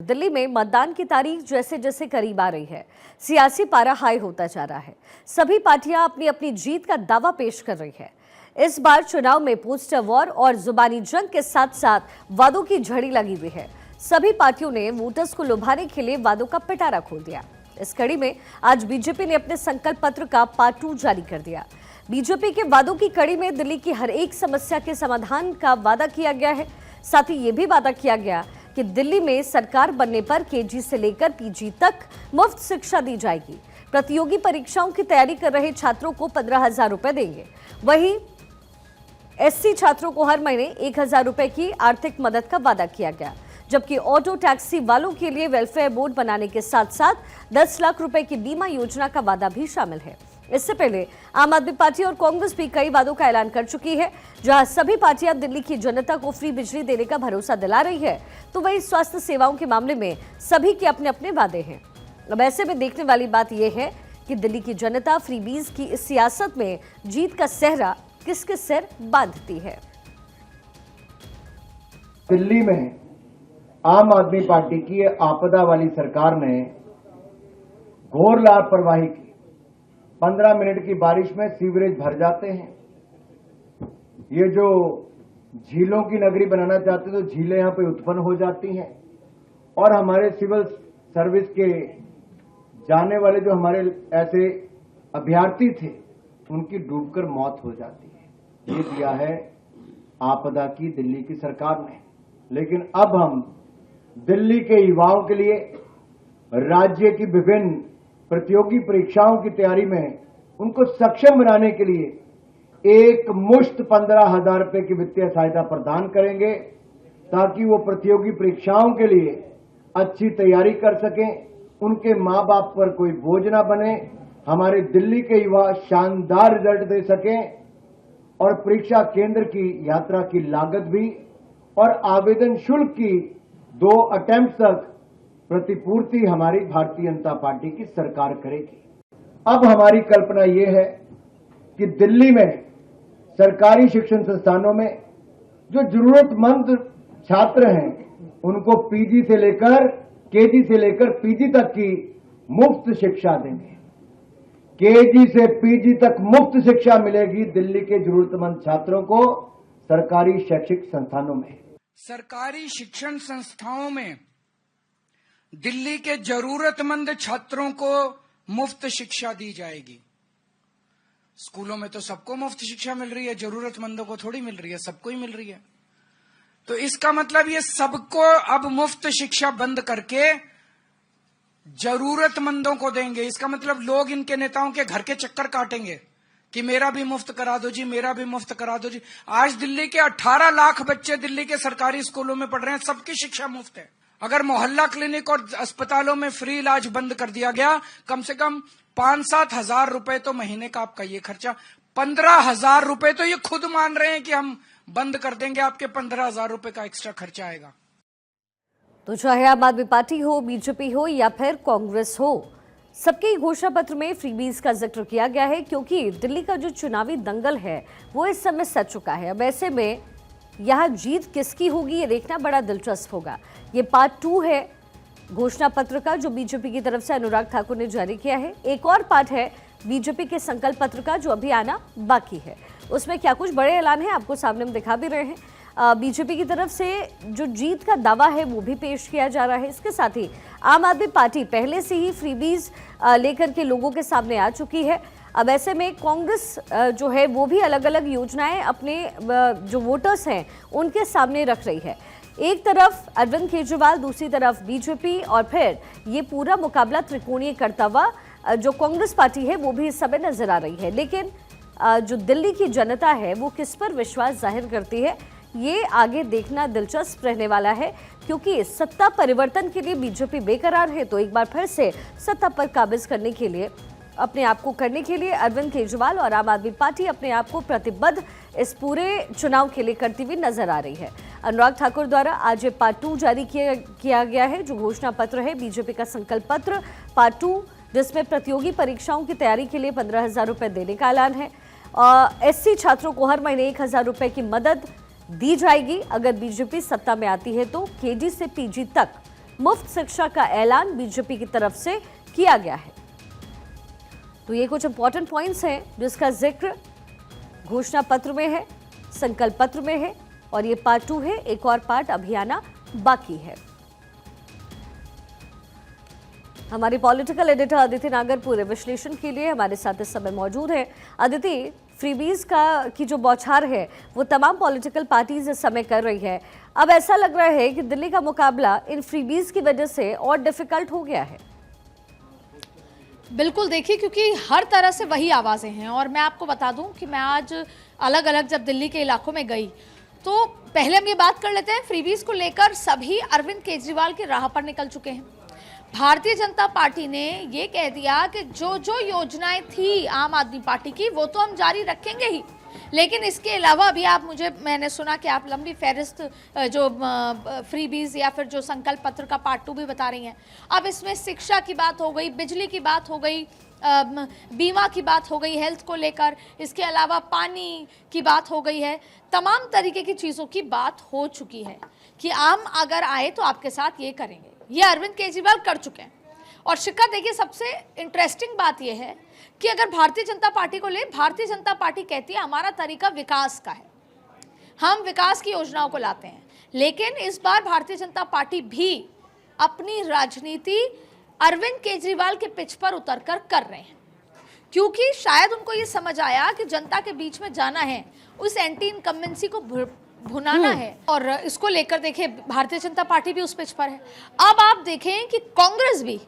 दिल्ली में मतदान की तारीख जैसे जैसे करीब आ रही है, सियासी पारा हाई होता जा रहा है। सभी पार्टियां अपनी अपनी जीत का दावा पेश कर रही है। इस बार चुनाव में पोस्टर वॉर और जुबानी जंग के साथ साथ वादों की झड़ी लगी हुई है। सभी पार्टियों ने वोटर्स को लुभाने के लिए वादों का पिटारा खोल दिया। इस कड़ी में आज बीजेपी ने अपने संकल्प पत्र का पार्ट 2 जारी कर दिया। बीजेपी के वादों की कड़ी में दिल्ली की हर एक समस्या के समाधान का वादा किया गया है। साथ ही ये भी वादा किया गया कि दिल्ली में सरकार बनने पर केजी से लेकर पीजी तक मुफ्त शिक्षा दी जाएगी। प्रतियोगी परीक्षाओं की तैयारी कर रहे छात्रों को 15,000 रुपए देंगे। वहीं एससी छात्रों को हर महीने 1,000 रुपए की आर्थिक मदद का वादा किया गया, जबकि ऑटो टैक्सी वालों के लिए वेलफेयर बोर्ड बनाने के साथ साथ 10 लाख रुपए की बीमा योजना का वादा भी शामिल है। इससे पहले आम आदमी पार्टी और कांग्रेस भी कई वादों का ऐलान कर चुकी है। जहां सभी पार्टियां दिल्ली की जनता को फ्री बिजली देने का भरोसा दिला रही है, तो वहीं स्वास्थ्य सेवाओं के मामले में सभी के अपने अपने वादे हैं। अब ऐसे में देखने वाली बात यह है कि दिल्ली की जनता फ्रीबीज की इस सियासत में जीत का सेहरा किसके सिर बांधती है। दिल्ली में आम आदमी पार्टी की आपदा वाली सरकार ने घोर लापरवाही की। 15 मिनट की बारिश में सीवरेज भर जाते हैं। ये जो झीलों की नगरी बनाना चाहते तो झीलें यहां पे उत्पन्न हो जाती हैं और हमारे सिविल सर्विस के जाने वाले जो हमारे ऐसे अभ्यर्थी थे उनकी डूबकर मौत हो जाती है। ये दिया है आपदा की दिल्ली की सरकार ने। लेकिन अब हम दिल्ली के युवाओं के लिए राज्य की विभिन्न प्रतियोगी परीक्षाओं की तैयारी में उनको सक्षम बनाने के लिए एक मुश्त 15,000 रुपए की वित्तीय सहायता प्रदान करेंगे, ताकि वो प्रतियोगी परीक्षाओं के लिए अच्छी तैयारी कर सकें, उनके मां बाप पर कोई बोझ ना बने, हमारे दिल्ली के युवा शानदार रिजल्ट दे सकें और परीक्षा केंद्र की यात्रा की लागत भी और आवेदन शुल्क की 2 अटेम्प्ट तक प्रतिपूर्ति हमारी भारतीय जनता पार्टी की सरकार करेगी। अब हमारी कल्पना यह है कि दिल्ली में सरकारी शिक्षण संस्थानों में जो जरूरतमंद छात्र हैं उनको पीजी से लेकर केजी से लेकर पीजी तक की मुफ्त शिक्षा देंगे। केजी से पीजी तक मुफ्त शिक्षा मिलेगी दिल्ली के जरूरतमंद छात्रों को सरकारी शैक्षिक संस्थानों में। सरकारी शिक्षण संस्थाओं में दिल्ली के जरूरतमंद छात्रों को मुफ्त शिक्षा दी जाएगी। स्कूलों में तो सबको मुफ्त शिक्षा मिल रही है, जरूरतमंदों को थोड़ी मिल रही है, सबको ही मिल रही है। तो इसका मतलब ये सबको अब मुफ्त शिक्षा बंद करके जरूरतमंदों को देंगे। इसका मतलब लोग इनके नेताओं के घर के चक्कर काटेंगे कि मेरा भी मुफ्त करा दो जी, मेरा भी मुफ्त करा दो जी। आज दिल्ली के 18 लाख बच्चे दिल्ली के सरकारी स्कूलों में पढ़ रहे हैं, सबकी शिक्षा मुफ्त है। अगर मोहल्ला क्लिनिक और अस्पतालों में फ्री इलाज बंद कर दिया गया, कम से कम 5-7 हजार रुपए तो महीने का आपका ये खर्चा, 15,000 रुपए तो ये खुद मान रहे हैं कि हम बंद कर देंगे, आपके 15,000 रुपए का एक्स्ट्रा खर्चा आएगा। तो चाहे आम आदमी पार्टी हो, बीजेपी हो या फिर कांग्रेस हो, सबके घोषणा पत्र में फ्रीबीज का जिक्र किया गया है, क्योंकि दिल्ली का जो चुनावी दंगल है वो इस समय सज चुका है। अब ऐसे में यह जीत किसकी होगी ये देखना बड़ा दिलचस्प होगा। ये पार्ट 2 है घोषणा पत्र का जो बीजेपी की तरफ से अनुराग ठाकुर ने जारी किया है। एक और पार्ट है बीजेपी के संकल्प पत्र का जो अभी आना बाकी है। उसमें क्या कुछ बड़े ऐलान है आपको सामने हम दिखा भी रहे हैं। बीजेपी की तरफ से जो जीत का दावा है वो भी पेश किया जा रहा है। इसके साथ ही आम आदमी पार्टी पहले से ही फ्रीबीज लेकर के लोगों के सामने आ चुकी है। अब ऐसे में कांग्रेस जो है वो भी अलग अलग योजनाएं अपने जो वोटर्स हैं उनके सामने रख रही है। एक तरफ अरविंद केजरीवाल, दूसरी तरफ बीजेपी और फिर ये पूरा मुकाबला त्रिकोणीय करता हुआ जो कांग्रेस पार्टी है वो भी इस समय नजर आ रही है। लेकिन जो दिल्ली की जनता है वो किस पर विश्वास जाहिर करती है ये आगे देखना दिलचस्प रहने वाला है, क्योंकि सत्ता परिवर्तन के लिए बीजेपी बेकरार है, तो एक बार फिर से सत्ता पर काबिज करने के लिए अपने आप को करने के लिए अरविंद केजरीवाल और आम आदमी पार्टी अपने आप को प्रतिबद्ध इस पूरे चुनाव के लिए करती हुई नजर आ रही है। अनुराग ठाकुर द्वारा आज ये पार्ट 2 जारी किया गया है जो घोषणा पत्र है बीजेपी का संकल्प पत्र पार्ट 2, जिसमें प्रतियोगी परीक्षाओं की तैयारी के लिए 15,000 रुपए देने का ऐलान है। एससी छात्रों को हर महीने 1,000 रुपए की मदद दी जाएगी। अगर बीजेपी सत्ता में आती है तो केजी से पीजी तक मुफ्त शिक्षा का ऐलान बीजेपी की तरफ से किया गया है। तो ये कुछ इंपॉर्टेंट पॉइंट्स हैं जिसका जिक्र घोषणा पत्र में है, संकल्प पत्र में है, और ये पार्ट 2 है। एक और पार्ट अभी आना बाकी है। हमारे पॉलिटिकल एडिटर अदिति नागर पूरे विश्लेषण के लिए हमारे साथ इस समय मौजूद है। अदिति, फ्रीबीज की जो बौछार है वो तमाम पॉलिटिकल पार्टीज इस समय कर रही है। अब ऐसा लग रहा है कि दिल्ली का मुकाबला इन फ्रीबीज की वजह से और डिफिकल्ट हो गया है। बिल्कुल, देखिए, क्योंकि हर तरह से वही आवाज़ें हैं। और मैं आपको बता दूं कि मैं आज अलग अलग जब दिल्ली के इलाकों में गई तो पहले हम ये बात कर लेते हैं, फ्रीबीज को लेकर सभी अरविंद केजरीवाल की राह पर निकल चुके हैं। भारतीय जनता पार्टी ने ये कह दिया कि जो जो योजनाएं थी आम आदमी पार्टी की वो तो हम जारी रखेंगे ही, लेकिन इसके अलावा अभी मैंने सुना कि आप लंबी फहरिस्त जो फ्रीबीज या फिर जो संकल्प पत्र का पार्ट 2 भी बता रही हैं। अब इसमें शिक्षा की बात हो गई, बिजली की बात हो गई, बीमा की बात हो गई हेल्थ को लेकर, इसके अलावा पानी की बात हो गई है। तमाम तरीके की चीज़ों की बात हो चुकी है कि आम अगर आए तो आपके साथ ये करेंगे। ये अरविंद केजरीवाल कर चुके हैं। और शिक्का, देखिए, सबसे इंटरेस्टिंग बात यह है कि अगर भारतीय जनता पार्टी को ले, भारतीय जनता पार्टी कहती है हमारा तरीका विकास का है, हम विकास की योजनाओं को लाते हैं। लेकिन इस बार भारतीय जनता पार्टी भी अपनी राजनीति अरविंद केजरीवाल के पिच पर उतरकर कर रहे हैं, क्योंकि शायद उनको ये समझ आया कि जनता के बीच में जाना है, उस एंटी इनकम्बेंसी को भुनाना है। और इसको लेकर देखिए भारतीय जनता पार्टी भी उस पिच पर है। अब आप देखें कि कांग्रेस भी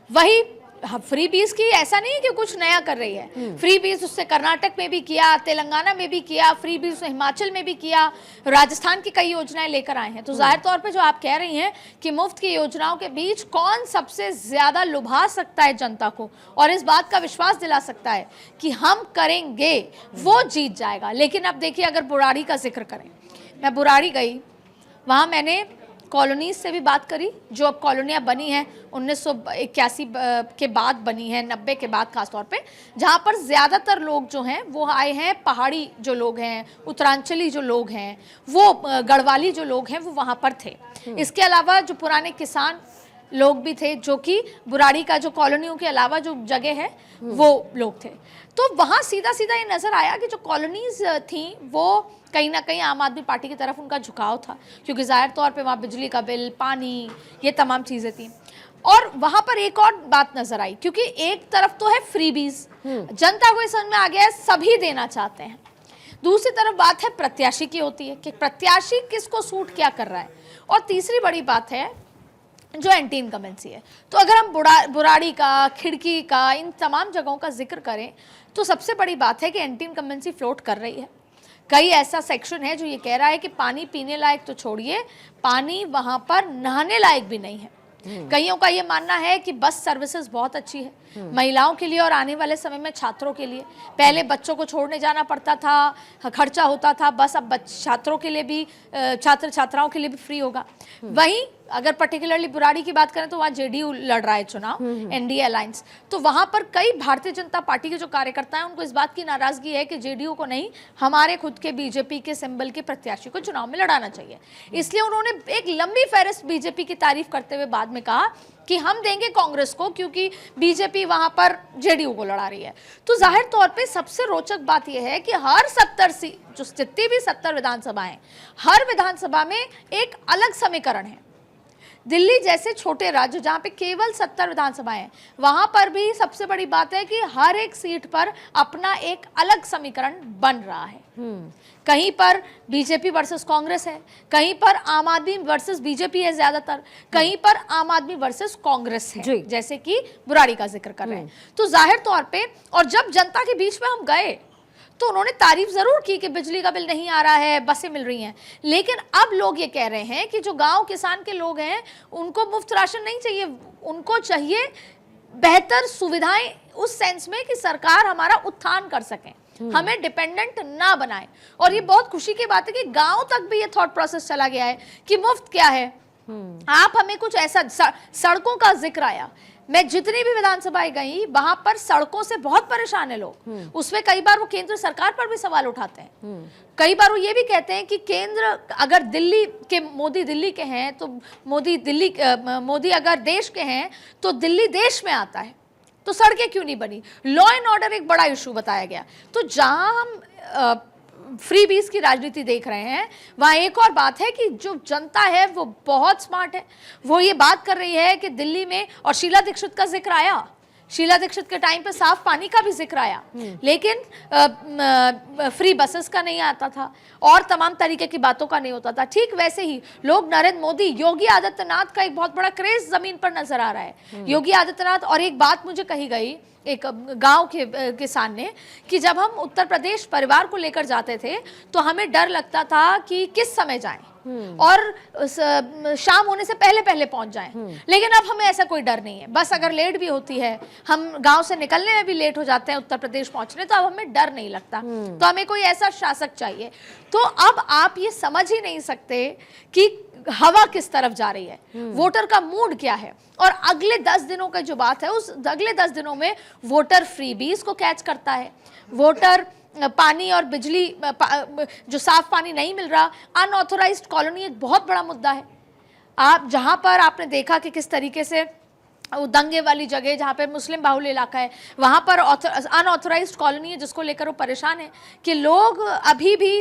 वही फ्री बीज की, ऐसा नहीं है कि कुछ नया कर रही है। फ्री बीज उससे कर्नाटक में भी किया, तेलंगाना में भी किया, फ्री बीज उसने हिमाचल में भी किया, राजस्थान की कई योजनाएं लेकर आए हैं। तो जाहिर तौर पे जो आप कह रही हैं कि मुफ्त की योजनाओं के बीच कौन सबसे ज्यादा लुभा सकता है जनता को और इस बात का विश्वास दिला सकता है कि हम करेंगे, वो जीत जाएगा। लेकिन अब देखिए, अगर बुराड़ी का जिक्र करें, मैं बुराड़ी गई, वहाँ मैंने कॉलोनीज से भी बात करी, जो अब कॉलोनियाँ बनी हैं 1981 के बाद बनी हैं, 90 के बाद खासतौर पे, जहाँ पर ज़्यादातर लोग जो हैं वो आए हैं, पहाड़ी जो लोग हैं, उत्तरांचली जो लोग हैं, वो गढ़वाली जो लोग हैं वो वहाँ पर थे। इसके अलावा जो पुराने किसान लोग भी थे, जो कि बुराड़ी का जो कॉलोनियों के अलावा जो जगह है वो लोग थे। तो वहाँ सीधा सीधा ये नज़र आया कि जो कॉलोनीज थी वो कहीं ना कहीं आम आदमी पार्टी की तरफ उनका झुकाव था, क्योंकि ज़ाहिर तौर पे वहाँ बिजली का बिल, पानी, ये तमाम चीज़ें थी। और वहाँ पर एक और बात नज़र आई, क्योंकि एक तरफ तो है फ्रीबीज, जनता को ये समझ में आ गया है सभी देना चाहते हैं, दूसरी तरफ बात है प्रत्याशी की होती है कि प्रत्याशी किसको सूट क्या कर रहा है, और तीसरी बड़ी बात है जो एंटी इनकम्बेंसी है। तो अगर हम बुराड़ी का, खिड़की का, इन तमाम जगहों का जिक्र करें तो सबसे बड़ी बात है कि एंटी इनकम्बेंसी फ्लोट कर रही है। कई ऐसा सेक्शन है जो ये कह रहा है कि पानी पीने लायक तो छोड़िए, पानी वहाँ पर नहाने लायक भी नहीं है। कईयों का ये मानना है कि बस सर्विसेज बहुत अच्छी है महिलाओं के लिए और आने वाले समय में छात्रों के लिए। पहले बच्चों को छोड़ने जाना पड़ता था, खर्चा होता था, बस अब छात्रों के लिए भी, छात्र छात्राओं के लिए भी फ्री होगा। वहीं अगर पर्टिकुलरली बुराड़ी की बात करें तो वहाँ जेडीयू लड़ रहा है चुनाव, एनडीए अलायंस। तो वहाँ पर कई भारतीय जनता पार्टी के जो कार्यकर्ता हैं उनको इस बात की नाराजगी है कि जेडीयू को नहीं, हमारे खुद के बीजेपी के सिंबल के प्रत्याशी को चुनाव में लड़ाना चाहिए। इसलिए उन्होंने एक लंबी फहरिस्त बीजेपी की तारीफ करते हुए बाद में कहा कि हम देंगे कांग्रेस को, क्योंकि बीजेपी वहां पर जेडीयू को लड़ा रही है। तो जाहिर तौर पे सबसे रोचक बात यह है कि हर 70 सीट, जो जितनी भी 70 विधानसभाएं, हर विधानसभा में एक अलग समीकरण है। दिल्ली जैसे छोटे राज्य जहां पे केवल 70 विधानसभाएं हैं, वहां पर भी सबसे बड़ी बात है कि हर एक सीट पर अपना एक अलग समीकरण बन रहा है। कहीं पर बीजेपी वर्सेस कांग्रेस है, कहीं पर आम आदमी वर्सेस बीजेपी है ज्यादातर, कहीं पर आम आदमी वर्सेस कांग्रेस है, जैसे कि बुराड़ी का जिक्र कर रहे हैं। तो जाहिर तौर पे, और जब जनता के बीच में हम गए तो उन्होंने तारीफ जरूर की कि बिजली का बिल नहीं आ रहा है, बसें मिल रही हैं, लेकिन अब लोग ये कह रहे हैं कि जो गांव किसान के लोग हैं उनको मुफ्त राशन नहीं चाहिए, उनको चाहिए बेहतर सुविधाएं, उस सेंस में कि सरकार हमारा उत्थान कर सके, हमें डिपेंडेंट ना बनाए। और ये बहुत खुशी की बात है कि गांव तक भी ये थॉट प्रोसेस चला गया है कि मुफ्त क्या है, आप हमें कुछ ऐसा, सड़कों का जिक्र आया, मैं जितनी भी विधानसभाएं गई वहां पर सड़कों से बहुत परेशान है लोग। उसमें कई बार वो केंद्र सरकार पर भी सवाल उठाते हैं। कई बार वो ये भी कहते हैं कि केंद्र अगर दिल्ली के मोदी दिल्ली के हैं तो मोदी अगर देश के हैं तो दिल्ली देश में आता है, तो सड़कें क्यों नहीं बनी। लॉ एंड ऑर्डर एक बड़ा इशू बताया गया। तो जहां हम फ्री बीज की राजनीति देख रहे हैं, वहां एक और बात है कि जो जनता है वो बहुत स्मार्ट है। वो ये बात कर रही है कि दिल्ली में, और शीला दीक्षित का जिक्र आया, शीला दीक्षित के टाइम पे साफ पानी का भी जिक्र आया, लेकिन फ्री बसेस का नहीं आता था और तमाम तरीके की बातों का नहीं होता था। ठीक वैसे ही लोग नरेंद्र मोदी, योगी आदित्यनाथ का एक बहुत बड़ा क्रेज जमीन पर नजर आ रहा है। योगी आदित्यनाथ, और एक बात मुझे कही गई एक गांव के किसान ने कि जब हम उत्तर प्रदेश परिवार को लेकर जाते थे तो हमें डर लगता था कि किस समय जाएं और शाम होने से पहले पहले पहुंच जाएं, लेकिन अब हमें ऐसा कोई डर नहीं है। बस अगर लेट भी होती है, हम गांव से निकलने में भी लेट हो जाते हैं उत्तर प्रदेश पहुंचने, तो अब हमें डर नहीं लगता। तो हमें कोई ऐसा शासक चाहिए। तो अब आप ये समझ ही नहीं सकते कि हवा किस तरफ जा रही है, वोटर का मूड क्या है। और अगले 10 दिनों का जो बात है, उस अगले 10 दिनों में वोटर फ्रीबीज को कैच करता है, वोटर पानी और बिजली, जो साफ पानी नहीं मिल रहा, अनऑथोराइज्ड कॉलोनी एक बहुत बड़ा मुद्दा है। आप जहां पर आपने देखा कि किस तरीके से वो दंगे वाली जगह जहाँ पे मुस्लिम बाहुल्य इलाका है, वहाँ पर अनऑथोराइज्ड कॉलोनी है जिसको लेकर वो परेशान है कि लोग अभी भी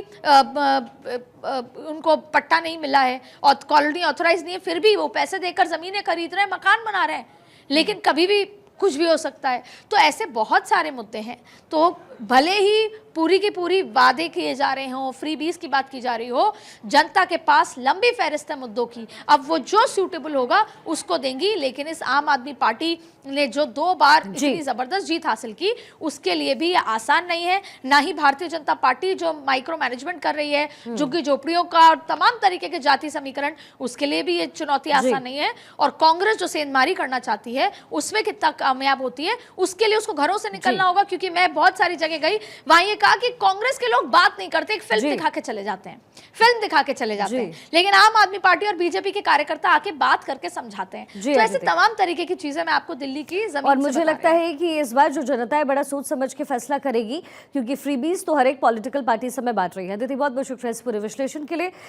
उनको पट्टा नहीं मिला है और कॉलोनी ऑथोराइज नहीं है, फिर भी वो पैसे देकर ज़मीनें खरीद रहे हैं, मकान बना रहे हैं, लेकिन कभी भी कुछ भी हो सकता है। तो ऐसे बहुत सारे मुद्दे हैं। तो भले ही पूरी की पूरी वादे किए जा रहे हों, फ्री बीज की बात की जा रही हो, जनता के पास लंबी फहरिस्त है मुद्दों की। अब वो जो सूटेबल होगा उसको देंगी, लेकिन इस आम आदमी पार्टी ने जो 2 बार इतनी जबरदस्त जीत हासिल की, उसके लिए भी ये आसान नहीं है। ना ही भारतीय जनता पार्टी जो माइक्रो मैनेजमेंट कर रही है, झुग्गी झोपड़ियों का और तमाम तरीके के जाति समीकरण, उसके लिए भी ये चुनौती आसान नहीं है। और कांग्रेस जो सेंधमारी करना चाहती है उसमें कितना कामयाब होती है, उसके लिए उसको घरों से निकलना होगा। क्योंकि मैं बहुत सारी जगह गई, वहां ये कहा कि कांग्रेस के लोग बात नहीं करते, एक फिल्म दिखा के चले जाते हैं, फिल्म दिखा के चले जाते हैं, लेकिन आम आदमी पार्टी और बीजेपी के कार्यकर्ता आके बात करके समझाते हैं। तो ऐसे तमाम तरीके की चीजें मैं आपको दिल्ली की जमीन और मुझे लगता है कि इस बार जो जनता है बड़ा सोच समझ के फैसला करेगी, क्योंकि फ्रीबीज तो हर एक पॉलिटिकल पार्टी समय बांट रही है। दीदी बहुत बहुत शुक्रिया इस पूरे विश्लेषण के लिए।